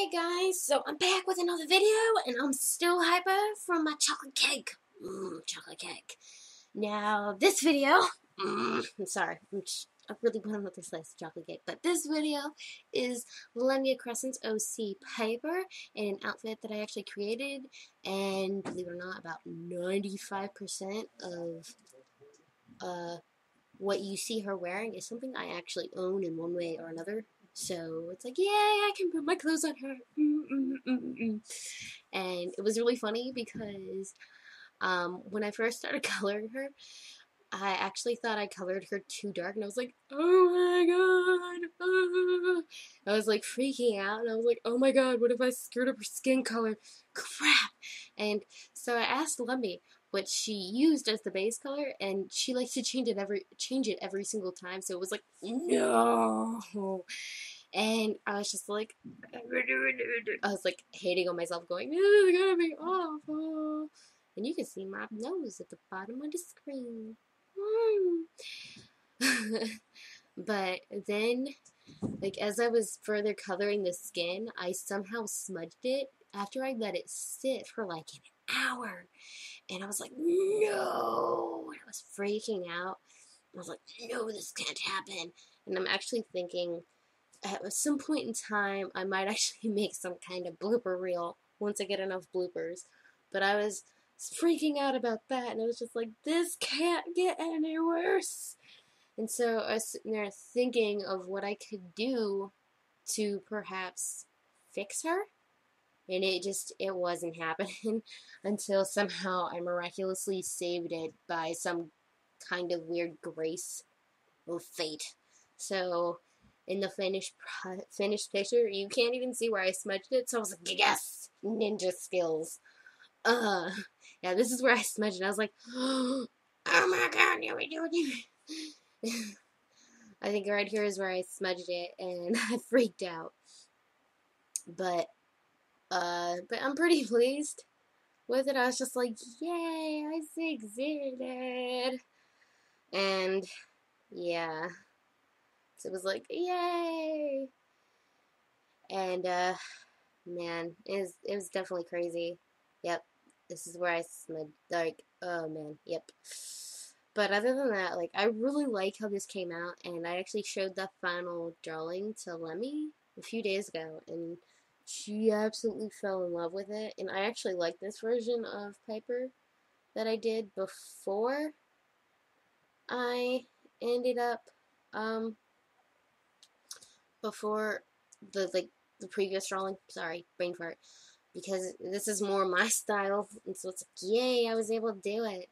Hey guys, so I'm back with another video, and I'm still hyper from my chocolate cake. Chocolate cake. Now, this video, I'm sorry, I really want another slice of chocolate cake, but this video is LemiaCrescent's OC paper in an outfit that I actually created, and believe it or not, about 95% of what you see her wearing is something I actually own in one way or another. So it's like, yay, I can put my clothes on her. And it was really funny because when I first started coloring her, I actually thought I colored her too dark, and I was like, oh my god. I was like freaking out, and I was like, oh my god, what if I screwed up her skin color? Crap. And so I asked Lemmy what she used as the base color, and she likes to change it every single time. So it was like, no. And I was just like, I was like hating on myself, going, this is gonna be awful. And you can see my nose at the bottom of the screen. But then, like, as I was further coloring the skin, I somehow smudged it after I let it sit for like an hour. And I was like, no. And I was freaking out. I was like, no, this can't happen. And I'm actually thinking, at some point in time, I might actually make some kind of blooper reel once I get enough bloopers. But I was freaking out about that, and I was just like, this can't get any worse. And so I was sitting there thinking of what I could do to perhaps fix her. And it wasn't happening until somehow I miraculously saved it by some kind of weird grace or fate. So in the finished picture, you can't even see where I smudged it. So I was like, yes, ninja skills. Yeah, this is where I smudged it. I was like, oh my god, I think right here is where I smudged it, and I freaked out. But I'm pretty pleased with it. I was just like, yay, I succeeded. And yeah, so it was like, yay. And man, it was definitely crazy. Yep, this is where I smudged. Like, oh man, yep. But other than that, like, I really like how this came out, and I actually showed the final drawing to Lemmy a few days ago, and she absolutely fell in love with it. And I actually like this version of paper that I did before I ended up, before the previous drawing. Sorry, brain fart. Because this is more my style, and so it's like, yay, I was able to do it.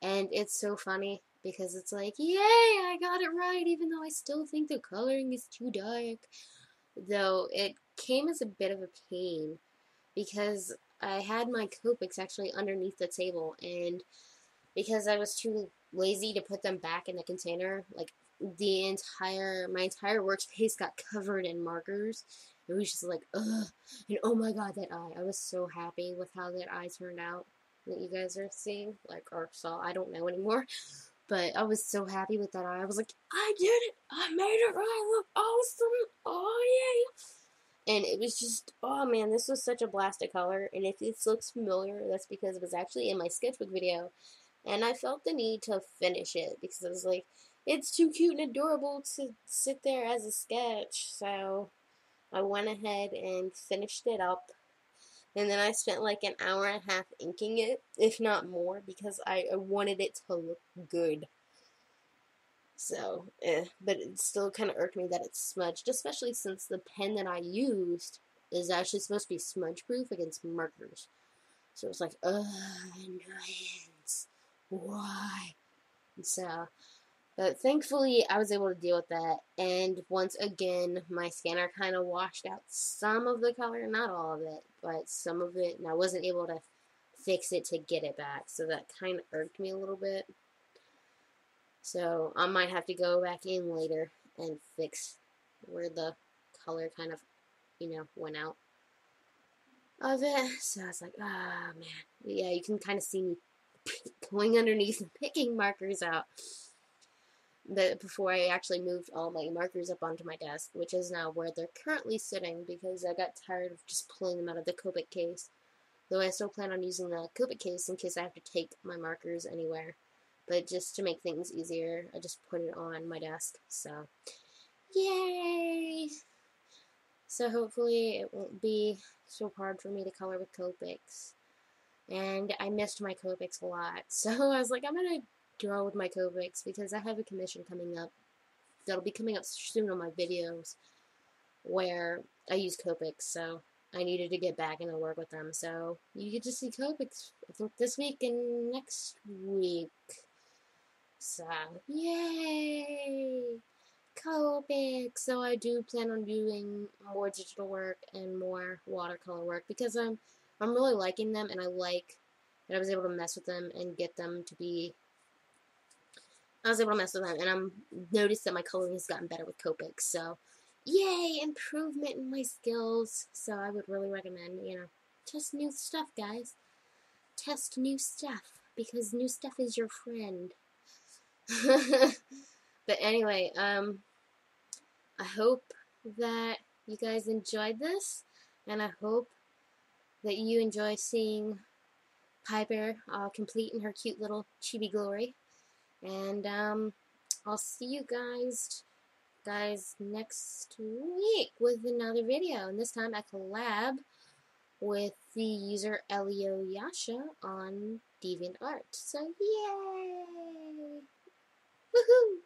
And it's so funny because it's like, yay, I got it right, even though I still think the coloring is too dark. Though it came as a bit of a pain because I had my Copics actually underneath the table, and because I was too lazy to put them back in the container, like my entire workspace got covered in markers. It was just like, ugh. And oh my god, that eye. I was so happy with how that eye turned out that you guys are seeing, like, or saw, I don't know anymore. But I was so happy with that eye. I was like, I did it! I made it right! Look awesome! Oh, yay! And it was just, oh man, this was such a blast of color. And if this looks familiar, that's because it was actually in my sketchbook video. And I felt the need to finish it because I was like, it's too cute and adorable to sit there as a sketch. So I went ahead and finished it up. And then I spent like an hour and a half inking it, if not more, because I wanted it to look good. So, but it still kind of irked me that it's smudged, especially since the pen that I used is actually supposed to be smudge proof against markers. So it's like, annoyance. Why? So, but thankfully I was able to deal with that, and once again my scanner kind of washed out some of the color, not all of it, but some of it, and I wasn't able to fix it to get it back, so that kind of irked me a little bit. So I might have to go back in later and fix where the color kind of, went out of it. So I was like, oh man, yeah, you can kind of see me going underneath and picking markers out. But before I actually moved all my markers up onto my desk, which is now where they're currently sitting because I got tired of just pulling them out of the Copic case. Though I still plan on using the Copic case in case I have to take my markers anywhere. But just to make things easier, I just put it on my desk. So, yay! So hopefully it won't be so hard for me to color with Copics. And I missed my Copics a lot. So I was like, I'm going to draw with my Copics because I have a commission coming up. That'll be coming up soon on my videos where I use Copics. So I needed to get back into work with them. So you get to see Copics, I think, this week and next week. So, yay! Copic. So I do plan on doing more digital work and more watercolor work because I'm really liking them, and I like that I was able to mess with them and get them to be. I was able to mess with them, and I'm noticed that my coloring has gotten better with Copic. So, yay! Improvement in my skills. So I would really recommend, test new stuff, guys. Test new stuff because new stuff is your friend. But anyway, I hope that you guys enjoyed this, and I hope that you enjoy seeing Piper complete in her cute little chibi glory. And I'll see you guys next week with another video. And this time I collab with the user LemiaCrescent's on DeviantArt. So yay! Woohoo!